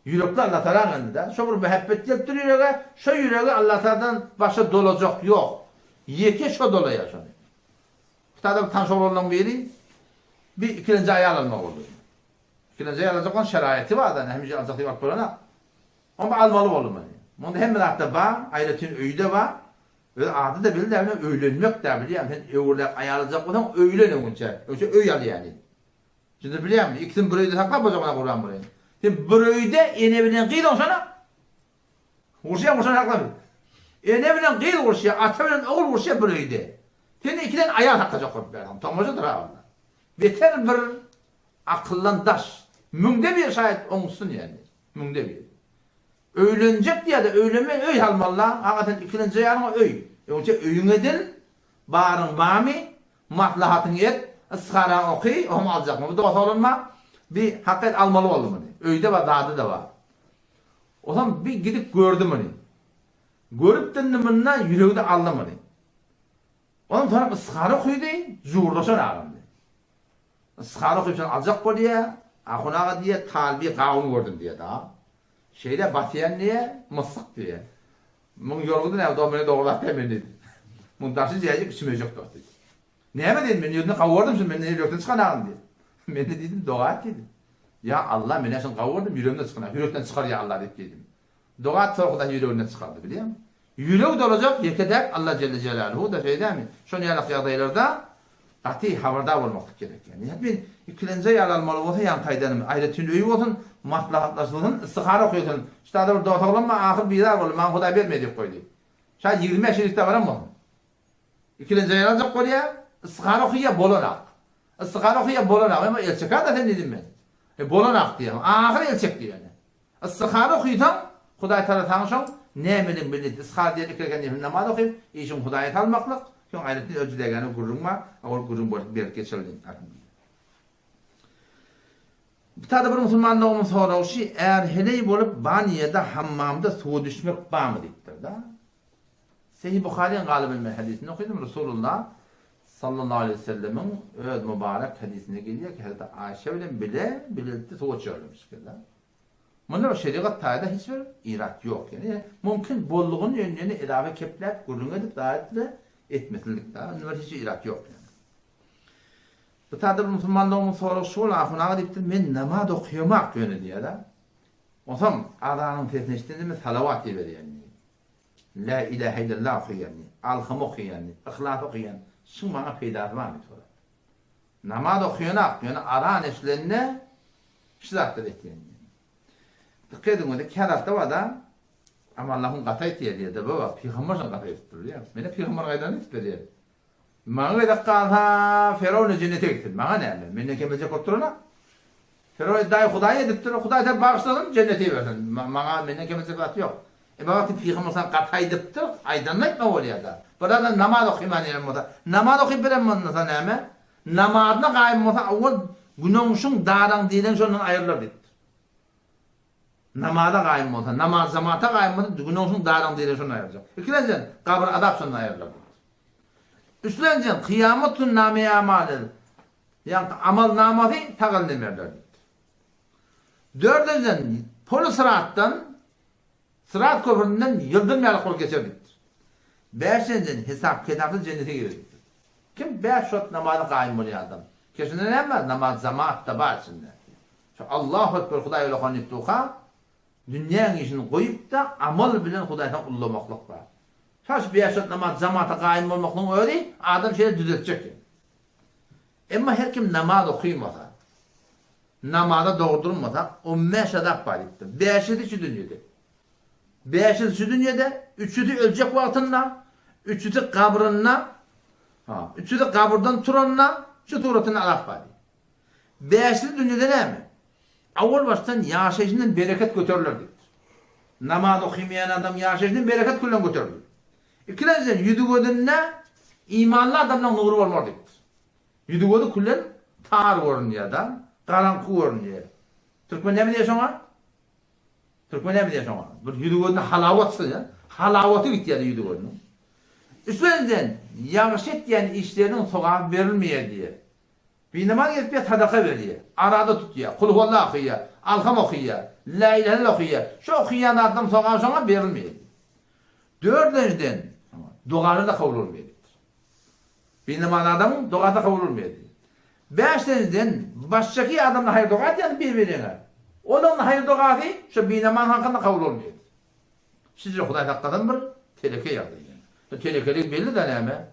Yürekli Allah Teala'nın da şu bir muhabbet yaptır yüreğe, şu yüreği Allah Teala'dan başka dolacak yok. Yeke şu dolaya şunu. Kitabda tanış olan biri bir ikinci ayal almak oldu. İkinci ayal alacak olan şeraiti var da hemce alacak diye bak bulana. Ama almalı oldu mu? Bunda hem de var, ayrıca öyde var. Ve adı da bildi yani öğlenmek de biliyor musun? Öğle ayarlayacak olan öğlen önce. Önce öğle yani. Şimdi biliyor musun? İkisini burayı da sakla bacağına Kur'an burayı. Şimdi burayı da enebilen kıyıl olsana. Kurşuya saklamıyor. Enebilen kıyıl kurşuya, atabilen oğul kurşuya burayı da. Şimdi ikiden ayağa takacak Kur'an. Tamamıdır ha. Beter bir akıllan daş. Münde bir şayet olmuşsun yani. Münde bir. Öğlenecek diye de öğlenmeyen öy almalılar. Hakikaten ikinci yarına öy. Önce öyün edin, bağırın bami, maslahatın et, ıskara okuy, onu alacak mı? Bu da olunma, bir hakikat almalı oldu mu? Öyde var, dağda da var. O zaman bir gidip gördüm onu. Görüp dinliminden yüreği de aldım onu. Ondan sonra ıskara okuy değil, zuhurdaşan ağırım. Iskara okuy, alacak bu diye, akunağa diye, talbi kavunu gördüm diye daha. Şeyde batiyen diye, mısık diye. Bunun yoruldu ne? Domine doğrular temeliydi. Muntarsız diyecek, içmeyecek doğru. Neye mi dedim? Ben yüzüne kavurdum şimdi, ben yürekten çıkan ağım diye. Ben de dedim, dua et dedim. Ya Allah, ben eşin kavurdum, yüreğimden çıkan ağım. Yürekten çıkar ya Allah dedim. Dua et sorgudan yüreğinden çıkardı biliyor musun? Yüreği de olacak, yekedek Allah Celle Celaluhu da şey değil mi? Şunu yalık yağdaylarda, ati haberdar olmak gerek yani. Ben ikilince yer almalı olsa yan kaydanım. Ayrıca öyle olsun, maslahatlaşılsın, ıstıkhara okuyorsun. İşte adı burada otaklanma, ahir bir daha olur. Ben Huday vermeyecek koydu. Şayet 20 yaşlıkta var mı? İkilince yer alacak koyuya, ıstıkhara okuya bolarak. Istikhara okuya bolanak ama elçek da sen dedim ben. Bolanak diye. Ahir elçek diye yani. Istikhara okuydan Hudaý Taala tanışan nämelin bildi. Istikhara diye kirgen namaz okuyup işin Hudaýa talmaklyk. Şoň aýratny öjüdegeni gurrunma, ol gurrun bolup berip geçirdin. Bir tane bir musulmanlığımın soraşy, eğer heley bolup baniyada hammamda suw düşmek barmy diýipdir da. Sahih Buhariň galyby hadisini okudum. Resulullah sallallahu aleyhi ve sellem'in öz mübarek hadisine geliyor ki Hazreti Ayşe bilen bilildi suw içermiş da. Bunda şeriat taýda hiç bir irat yok yani. Mümkün bolluğun yönüne ilave kepläp gurrun edip daýatly etmeslik da. Onda hiç irat yok yani. Bu taýda bir musulmanlığymyň soraşy bol ahyna diýipdir, men namaz okuýamak ýöne diýär da. Osam adanyň sesini işitdiňde salavat diýär. La ilahe illallah okuyan, alham okuyan, ihlas okuyan, şu bana peydası var mı? Namaz okuyanak, yani aran eşlerine şizattır ettiğin. Dikkat edin, öyle kârafta var da, ama Allah'ın katayt diye de baba, Peygamber'in katayt tutuyor ya. Beni Peygamber kaydan ispediyor. Bana da kalha, Firavun'u cennete gittin. Bana ne mi? Beni kemece kurtuluna. Firavun iddiayı Huday'a ediptir, Huday'a da bağışladın, cennete verdin. Bana beni kemece katı yok. Bakın Peygamber sen kataydıptır, aydınlık mı oluyor da? Burada namaz okuyman yerim burada. Namaz okuyup veremem nasıl neyme? Namazına kaym olsa, o günahmışın dağdan diyen sonundan ayrılır dedi. Namaza kaym olsa, namaz zamata kaym olsa, günahmışın dağdan diyen sonundan ayrılacak. İkinciden, kabir adab sonundan ayrılır dedi. Üçünceden, kıyametun nameye amalel. Yani amal namazı takıl demirler dedi. Dördünceden, polu sırattan, Sırat köpründen yıldırmayarak kol geçerliktir. Beşinciden hesap kitaplı cennete girecektir. Kim 5 şot namazı kaim oluyor adam? Kesinlikle emez namaz zamaatta başında. Allahu Ekber Hudaý öyle konuştuğa dünyanın işini koyup da amal bilen Hudaýdan ullamaklık var. Şaş 5 şot namaz zamaata kaim olmaklık öyle adam şeyi düzeltecek. Ama her kim namaz okuymasa, namaza doğdurmasa 15 adap var gitti. 5'i şu dünyada. 5'i şu dünyada, 3'ü de ölecek vaktinde, 3'ü de kabrına, 3'ü de kabrdan turanına, şu turatına alak var. 5'li dünyada ne mi? Avval baştan yaşayışından bereket götürülür. Namaz okuymayan adam yaşayışından bereket kullan götürülür. İkinciden yüdügodunna imanlı adamdan nuru olmaz. Yüdügodu kullan tar görünüyor adam, karanlık görünüyor. Türkmen ne mi diyor sana? Türkmen ne mi diyor sana? Bir yüdügodunun halavatsı ya. Halavatı bitti ya da yüdügodunun. Üstünden yağışet diyen işlerinin sokağa verilmeye diye. Bir namaz gelip bir sadaka veriyor. Arada tutuyor. Kul huvallah okuyor. Alham okuyor. La ilahe illallah okuyor. Şu okuyan adam sokağa sonra verilmiyor. Dördüncüden duaları da kabul olmuyor. Bir namaz adamın duası da kabul olmuyor. Beşinciden baştaki adamla hayır dua ediyor birbirine. Onun hayır duası şu bir namaz hakkında kabul olmuyor. Sizce Hudaý hakikaten bir teleke yaptı. Telekelik belli de neyme?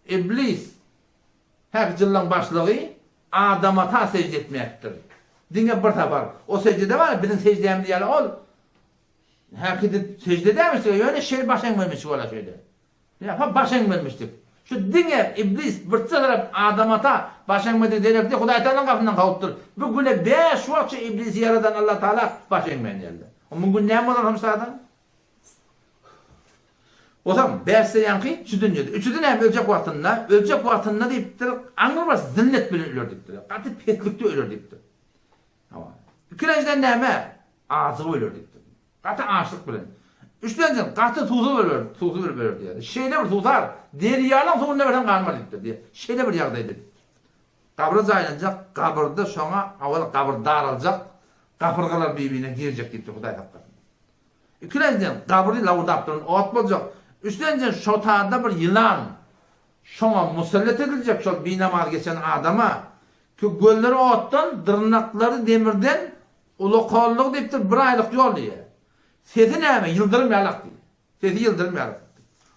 İblis her cıllan başlığı adama ta secde etmektir. Dine bir tapar. O secdede var ya, bizim secdeyim diye ol. Herkese secde demiştik. Öyle şey başın vermiştik ola şeyde. Ya başın vermiştik. Şu dine iblis bir çıkarıp adama ta başın vermiştik diyerek de Hudaý Taala'nın kapından kavuttur. Bu güne 5 vakit iblisi yaradan Allah Teala başın vermişti. O bugün ne olur hamsadan? O zaman berse yankı şu dünyada. Üçüden hem ölecek vaktinde deyip de anlamaz zillet bilen ölür deyip de. Katı petlikte ölür deyip de. İkinciden neyme? Ağzı ölür deyip de. Katı ağaçlık bilen. Üçünceden katı tuzu ölür diye. Şeyle bir tuzar. Deryalan sonunda versen kalmar deyip de. Şeyle bir yağdaydı. Kabır zaylanacak. Kabırda sonra avval kabır daralacak. Kapırgalar birbirine girecek deyip de. Hudaý hakikaten. İkinciden kabırı lavurda aptırın. O at olacak. Üstünden şotada bir yılan şona musallat edilecek şu binamaz geçen adama ki gölleri ottan, tırnakları demirden ulu kolluq deyiptir bir aylık yol diye. Sesi neyme? Yıldırım yalak diye. Sesi yıldırım yalak.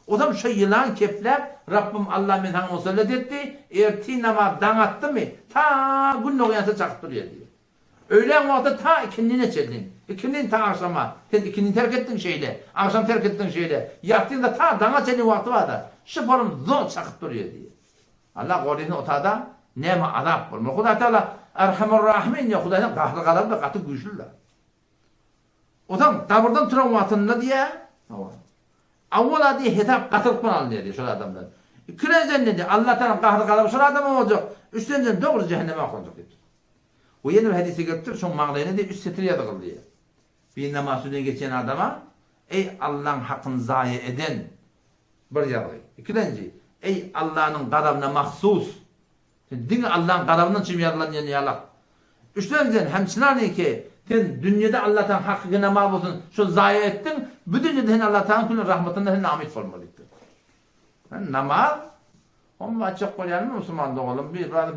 O zaman şu yılan keplep Rabbim Allah men sana musallat etti. Erti namaz danattı mı? Ta gün oyansa çakıp duruyor diye. Öğlen vakti ta ikindine çeldin. İkindin ta akşama. Sen ikindin terk ettin şeyle. Akşam terk ettin şeyle. Yattığında ta dana çeldin vakti var da. Şıparım zor çakıp duruyor diye. Allah korusun otada Näme azap bolmaly. Huda Taala Erhamur Rahimin ya Hudaýdan gahry galap da gaty güýçlüler. Otam taburdan turan wagtynda diýe. Awwala diýe hitap gatyryp baran diýdi şol adamlar. Ikinciden dedi Allah Taala gahry galap şol adam bolajak. Üçünciden dogry cehenneme akanjak dedi. O ýene hadise gelipdir, şoň maglyny de üç setir ýady kıldy. Bir namazydan geçen adama ey Allah'ın hakkını zayi eden bir ýagdaý. İkinci, ey Allah'ın gadabyna mahsus. Din Allah'ın gadabynyň çym ýaralan ýalak. Üçünciden hemçinarniki sen dünýede Allah'tan hakkyna namaz bolsun, şu zayi ettin, bu dünýede sen Allah'tan külli rahmetinden namit bolmalydyr. Namaz Onu açık koyanı Müslüman doğalım.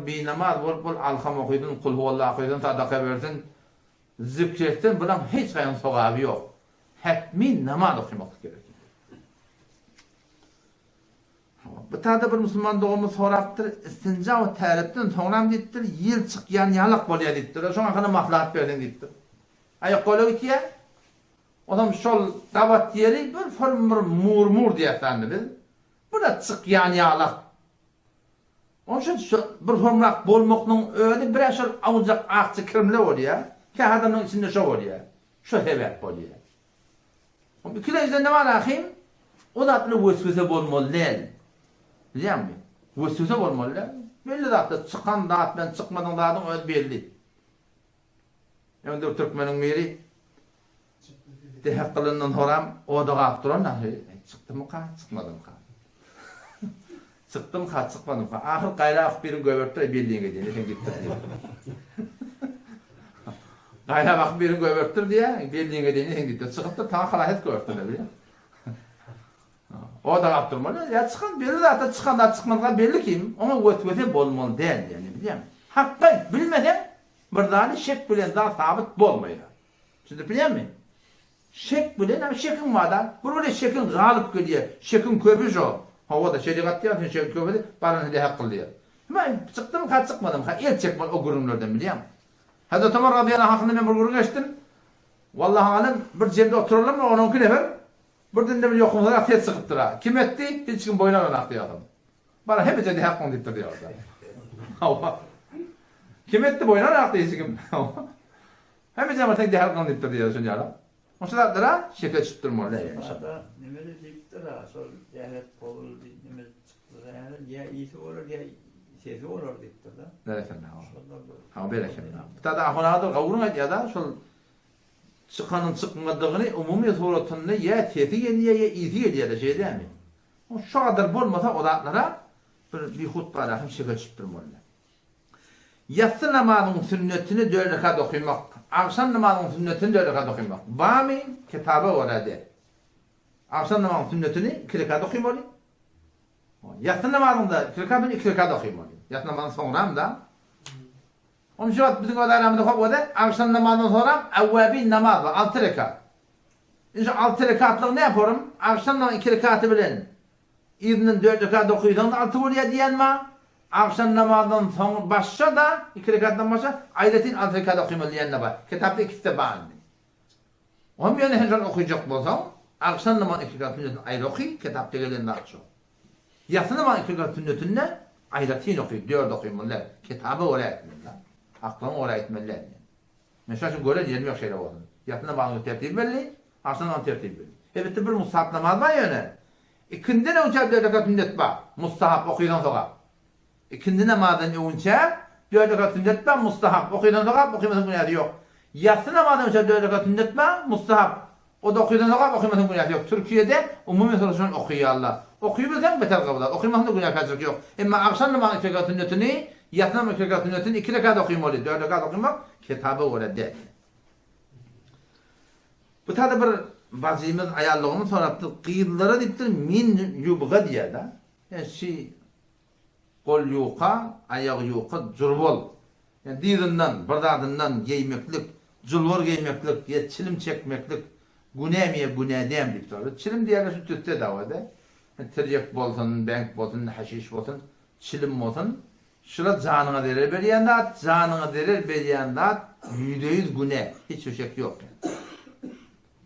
Bir namaz bol alham okuydun, kul huvallahu okuydun, sadaka verdin, zikrettin. Bunun hiç kayın soğabı yok. Hetmin namaz okumak gerekir. Bu tarzda bir Müslüman doğumu soraptır. İstinca ve terettin sonram dittir. Yıl çıkyan yalık bolya dittir. Şuna kadar mahlahat verdin dittir. Ayak kolu ikiye. Adam şol davat yeri bir formur murmur diye efendim biz. Bu da çıkyan yalık. Onun için bir formlak bolmakның öyle bir aşır avucak akçı kirmle oluyor. Ki adamın içinde şu oluyor. Şu hebet oluyor. O bir kilejde ne var ahim? O da atlı vesvese bolmalı değil. Biliyor musun? Vesvese bolmalı. Belli dağıtı çıkan dağıt ben çıkmadan dağıtım öyle belli. Yani de Türkmenin meri dehakkılından horam o da kalk duran çıktı mı ka? Çıkmadı mı ka? Çıktım ka, çıkmadım ka. Ahir gayraq birin göberttir, belliğine diye. Neden gitti diye. Gayraq birin göberttir diye, belliğine diye. Neden gitti. Çıkıp da tağa kalahet göberttir biliyor. O da kaptırmalı. Ya çıkan belli zaten çıkan da çıkmadılar belli kim? Ona ötüvete bolmalı değil yani biliyor musun? Hakkı bilmeden bir tane şek bilen daha sabit bolmayır. Şimdi biliyor musun? Şek bilen ama şekin var da. Burada şekin galip geliyor. Şekin köpüş o. Havada şeriat diyor, şekin köpüş bana ne hak kılıyor. Ben çıktım ka çıkmadım ka. El çekmek o gurumlardan biliyor musun? Hazreti Ömer radıyallahu anh'ın ben bir gurun geçtim. Vallahi alem bir cemde oturalım mı 10 nefer. Buradan da bir yokumlara afiyet sıkıptır ha. Kim etti? Hiç kim boyuna önaktı adam. Bana hepece de hakkını deyip diyor orada. Kim etti boyuna önaktı hiç kim? Hepece ama tek de hakkını deyip diyor şimdi adam. O sırada şeker çıktırmalı. Nemeli deyip ha. Sol devlet kolu nemeli çıktı. Ya iyisi olur ya sesi olur deyip da. Ne efendim? Ha böyle şimdi. Bu da ahınadır kavurun ya da sol çıkanın çıkmadığını umumi suratında ya teti geliyor ya izi geliyor da şey değil mi? O şu kadar bolmasa odaklara bir hutbada hem şeker çıktırmalı. Yatsı namazının sünnetini 4 rekat okumak, akşam namazının sünnetini 4 rekat okumak. Bami kitabı orada. Akşam namazının sünnetini 2 rekat okumalı. Yatsı namazında 2 rekat okumalı. Yatsı namazının sonra da onun için bizim olaylarımızda koyuyordu. Akşam namazından sonra evvebi namaz var. 6 rekat. İşte 6 rekatlık ne yaparım? Akşam namazı 2 rekatı bilen. İznin 4 rekat okuyudan da 6 buraya diyen mi? Akşam namazından sonra başça da 2 rekattan başça ayletin 6 rekat okuymalı diyenle var. Kitapta ikisi de bağlı. Onun yerine henüz okuyacak bolsam akşam namazı 2 rekat sünnetini ayrı okuy, kitapta gelen de akşam. Yatsı namazı 2 rekat sünnetini ayletin okuy, 4 okuymalı. Kitabı oraya etmeli. Aklını oraya etmeliler. Mesela şimdi göre yerim yok şeyler olsun. Yatına bağlı tertip belli, aslında tertip belli. Evet bir mustahap namaz var yöne. İkindi ne uçak 4 rekat sünnet var. Mustahap okuydan sonra. İkindi namazdan önce 4 rekat sünnet var. Mustahap okuydan sonra okumasın günyası yok. Yatsı namazdan önce 4 rekat sünnet var. Mustahap. O da okuydan sonra okumasın günyası yok. Türkiye'de umumi sorusun okuyor Allah. Okuyabilirsen beter kabul. Okumasın da günyası yok. Ama akşam namazdan 2 rekat sünnetini yatnam 2 rekat sünnetini 2 rekat okuymalı, 4 rekat okuymak kitabı orada değil. Bu tarzda bir vazimiz ayarlığını sorattı. Qiyillara deyiptir min yubga diye da. Yani kol yuqa, ayak yuqa, curbol. Yani dirinden, bardağından giymeklik, culvor giymeklik, ya çilim çekmeklik, günemiye günedem deyiptir. Çilim diye şu tütte davada. Tiryek bolsun, bank bolsun, haşiş bolsun, çilim bolsun. Şura canına derer beriyandat, canına derer beriyandat, %100 güne, hiç öşek yok.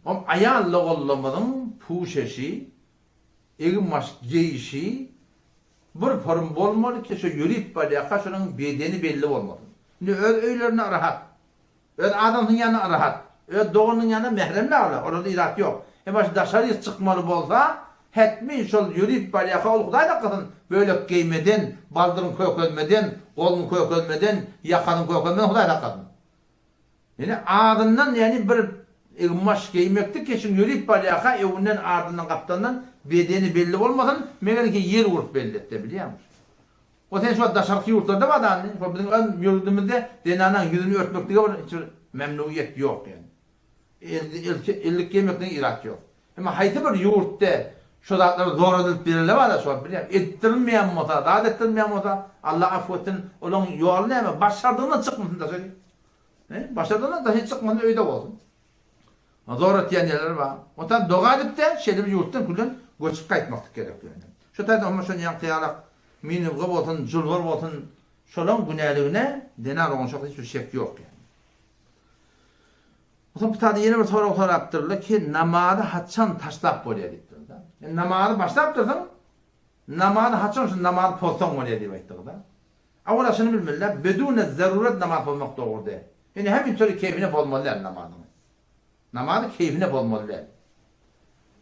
Ama ayarlı ollamadın, puşeşi, egin maş giyişi, bir form bolmaly ki şu ýürip barýaka şonuň bedeni belli bolmaly. Indi öz öýlerine rahat. Öz adamyň ýanyna rahat. Öz doğunyň ýanyna mehremli ala. Orada irat ýok. Baş daşary çykmaly bolsa, hetmi şol ýürip barýaka ol Hudaý dakatyn bölek geýmeden, baldyryň kökölmeden, goluň kökölmeden, ýakanyň kökölmeden Hudaý dakatyn. Yani adından yani bir maş giymekti ki şimdi yürüyüp balyaka evinden ardından kaptandan bedeni belli olmadan meğer ki yer vurup belli etti biliyor musun? O sen şu daşarkı yurtlarda var da anne. Bizim ön yurdumuzda denanan yüzünü örtmekte var hiç memnuniyet yok yani. Ellik giymekten irat yok. Ama hayti bir yurtta şu zatları zor edilip verirler var da şu biliyor musun? Ettirilmeyen mota, daha ettirilmeyen mota Allah affetsin olan yolunu ama başardığına çıkmasın da söyleyeyim. Başardığına da hiç çıkmadan öyle olsun. Zor etiyenler var. Otan doğa edip de şöyle bir yurttan kullan göçüp kaytmak gerekiyor. Şu tayda ama şunu yankıyarak minim gıp olsun, zulvar olsun şolan günelüğüne denar olun çok hiçbir şey yok yani. Otan bir tane yeni bir soru yaptırılır ki namazı haçan taşlap bolaya diptir. Yani namazı başlaptırdın, namazı haçan şu namazı pozson bolaya diptir. Avvela şunu bilmeliler, bedune zaruret namaz olmak doğru değil. Yani hem türlü keyfine bolmalılar namazını. Namazı keyfine bolmalılar.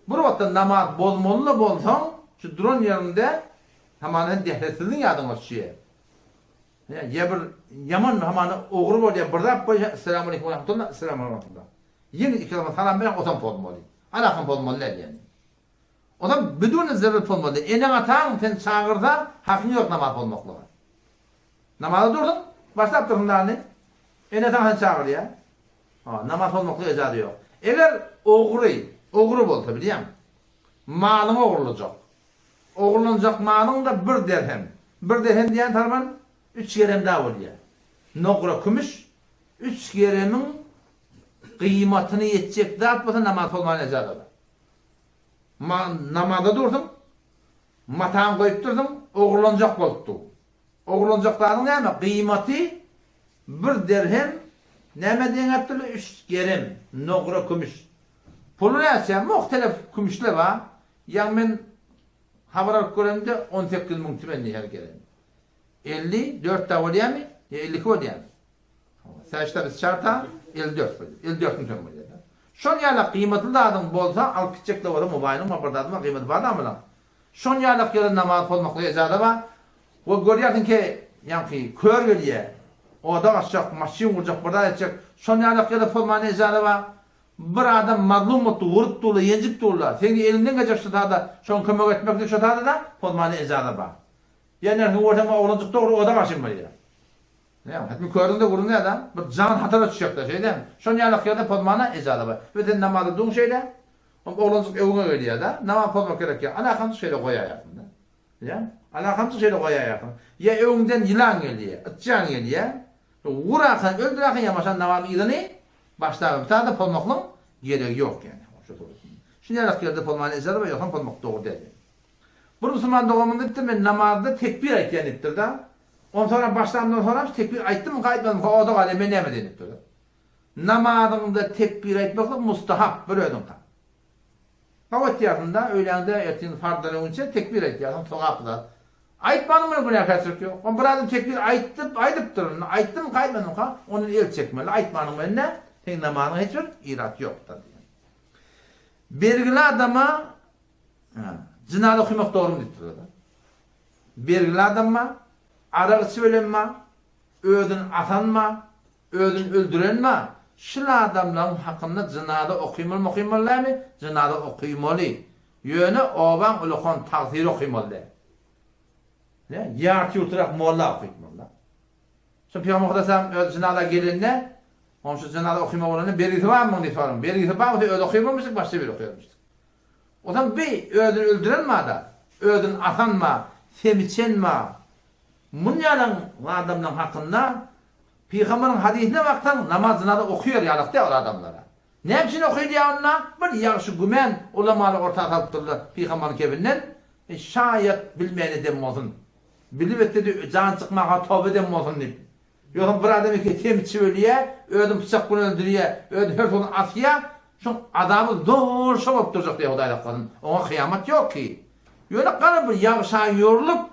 Bu vakitte namaz bozmalı bolsan, şu duran yerinde hemen dehresizliğin yadına düşüyor. Ya bir yaman hemen oğru bol ya bırdap boy selamun aleyküm ve rahmetullah selamun aleyküm. Yeni iki zaman salam veren otan bolmalı. Alakın bolmalılar yani. Otan bedune zaruret bolmalı. Enen atan sen çağırda hakkın yok namaz bolmakla. Namazı durdun, başlap durdun da ne? Ene tan çağır ya. Namaz olmakla ecazı yok. Eğer oğru bol tabi diyem. Malın oğurlanacak. Oğurlanacak malın da bir derhem. Bir derhem diyen tarman 3 gerem daha oluyor. Noğra kümüş 3 geremin kıymatını yetecek de atmasa namaz olmanın ecazı var. Namazda durdum. Matan koyup durdum. Oğurlanacak boldu. Oğurlanacaklarının ne mi? Kıymati bir derhem neme deňep türlü 3 gerem noğra kümüş. Pulu näçe? Muhtelif kümüşler var. Ýa men habar alyp göremde 18 000 tümenli her gerem. 54 ta bolýarmy? Ya 52 bolýarmy? Saçta biz çarta 54 bolýar. 54 000 tümen bolýar. Şon ýala kıymatly adam bolsa alyp gitjekler bolar mobaýlyň mabardadyma kıymaty bar da şon ýala ýere namaz bolmakla ejada bar. O görýärsiň ki ýa-ni kör gelýär. O da aşak maşin vuracak burada edecek. Şon ýalakda formanı ejada bar. Bir adam mazlum boldu, vurup durdu, ýenjip durdu. Seni elinden geçip da şon kömek etmekde şu da formanı ejada bar. Ýa-ni ortama oğlanjak doğru o da maşin bolýar. Ya, hatmy köründe gurun adam bir can hatara düşecek da şeyden. Şon ýalakda formanı ejada bar. Ve de namazda duň şeyde oğlanjak öwüne gelýär da. Namaz kılmak gerek. Ana kan şeýle goýar ýakynda. Ya, ana kan şeýle goýar ýakyn. Ya öwünden ýylan gelýär, itjan gelýär. Vurakan, öldürakan yamaşan namazın idini başlar bir tane de polmakla gerek yok yani. Şimdi yaratkerde polmanı ezeli ve yokan polmak doğru değil. Bu Müslüman doğumunda bittim ben namazda tekbir aytyan ettir da. Ondan sonra başlamdan sonra tekbir ayttım mı kayıtmadım mı o da galiba ben neyme deniptir da. Namazında tekbir aytmakla mustahap bir ödüm kan. Hava ihtiyatında öğlende ertin fardları önce tekbir aytyan soğapla. Aytmanın mı günah kasırk yok. On buradan tekbir aytıp durun. Ayttım kaytmadım ha. Onun el çekmeli. Aytmanın önüne tek namazın hiçbir irat yok da diyor. Belgili adama cinalı okuymak doğru mu diyor da. Belgili adama arar söylenme, ödün atanma, ödün öldürenme. Şil adamların hakkında cinalı okuymalı mı? Cinalı okuymalı. Yönü oban ulukon takdiri okuymalı. Ne? Yartı yurtarak molla okuymalı. Şu Peygamber desem cinalı gelinne, onun şu cinalı okuyma olanı bergisi var mı diye sorun. Bergisi var mı diye öyle okuymamıştık, başka bir okuymamıştık. O zaman bir ödün öldürenme da, ödün atanma, semiçenme. Munyalan adamların hakkında Peygamber'in hadisine baktan namazına da okuyor yalıkta o adamlara. Ne hepsini okuyor ya onunla? Bir yaxşı gümen ulamalı ortaya kalktırdı Peygamber'in kebinden. Şayet bilmeyen edem olsun. Bilip etti can çıkmaya tövbe edem olsun deyip. Yoksa bir adam ki temçi ölüye, ödüm bıçak bunu öldürüye, ödüm her sonu asıya, şu adamı doğru şovap duracak diye Hudaý dakatyn. Ona kıyamet yok ki. Yöne kanı bir yavşan yorulup,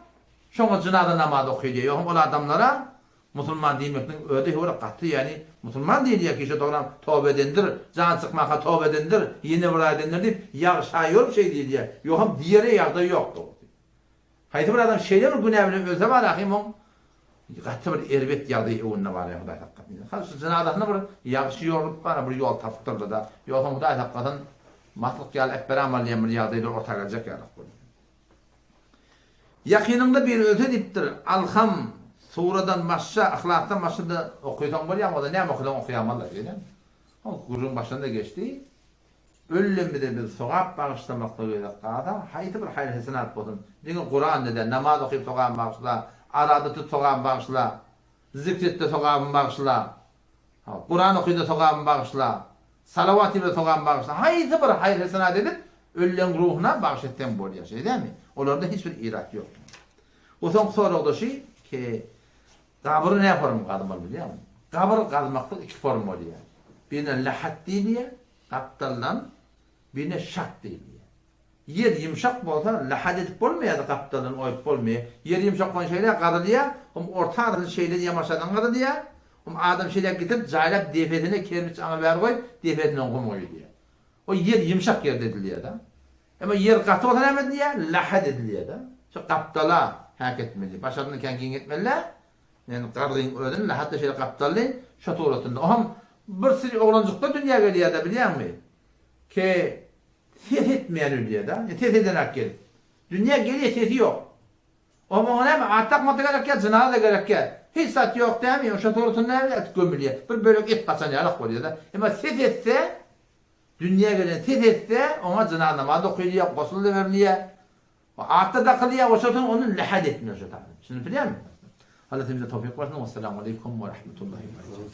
Şoňa jynada namaz okuydy. Ýok ol adamlara musulman diýmekden öde ýola gatdy, ýani musulman diýýär ki, şoňa tawba edendir, jan çykmaka tawba edendir, ýene bir edendir diýip ýagşaýor şey diýýär. Ýok diýere ýagda ýokdur. Haýdy bir adam şeýle bir günä bilen öze bar ahim o gatdy bir erbet ýagdy ýoğunna bar ýa-da hakykatda. Has jynadasyna bir ýagşy ýolup bar bir ýol tapdyrdy da, ýok Hudaý hakykatan matlyk ýaly ekber amal ýa-da bir ýagdaýda ortaga jak ýaly. Yakınında bir öte diptir. Alham suradan başla, ahlaktan başla da okuydan var ya, o da ne okudan okuyamalar değil mi? O kurun başında geçti. Ölümü de bir sogap bağışlamakta öyle qada. Haydi bir hayır hesenat bolsun. Diňe Kur'an dedi, namaz okuyup sogap bağışla, arada tut sogap bağışla, zikretde sogap bağışla. Kur'an okuyda sogap bağışla, salavat ile sogap bağışla. Haydi bir hayır hesenat edip ölen ruhuna bağış etden bolýar şey değil mi? Olarda hiçbir irak yok. O sonra o da şey ki kabırı ne form kazmalı biliyor musun? Kabır kazmakta iki form oluyor. Birine lahat diyiliyor, kaptallan, birine şak diyiliyor. Yer yumuşak olsa lahat edip olmuyor da kaptallan oyup olmuyor. Yer yumuşak olan şeyler kazılıyor, orta arasında şeyleri yamaçladan kazılıyor. Adam şeyler gidip caylap defetine kermiş ana ver koyup defetinden koyuyor diyor. O yer yumuşak yer dediliyor da. Ama yer katı olan hemen diye lahad ediliyor da. Şu kaptala hak etmeli. Başarının kenkin etmeliler. Yani karlığın ödün lahad da şeyle kaptallayın. Şu tuğratında. O ham bir sürü oğlancıkta dünya geliyor da biliyor musun? Ki ses etmeyen ölüyor da. Ses eden hak gelir. Dünya geliyor sesi yok. O zaman hemen atak matı gerek ya, zınara da gerek ya. Hiç sat yok değil mi? O şu tuğratında hemen gömülüyor. Bir bölük et kaçan yarak oluyor da. Ama ses etse dünya gelen ses etse ona zina namazı okuyuyor, gusül de veriliyor. Atta da kılıyor, o şartın onun lahad etmiyor şu tabi. Şimdi biliyor musun? Allah temize tevfik versin. Vesselamu aleyküm ve rahmetullahi ve berekatuhu.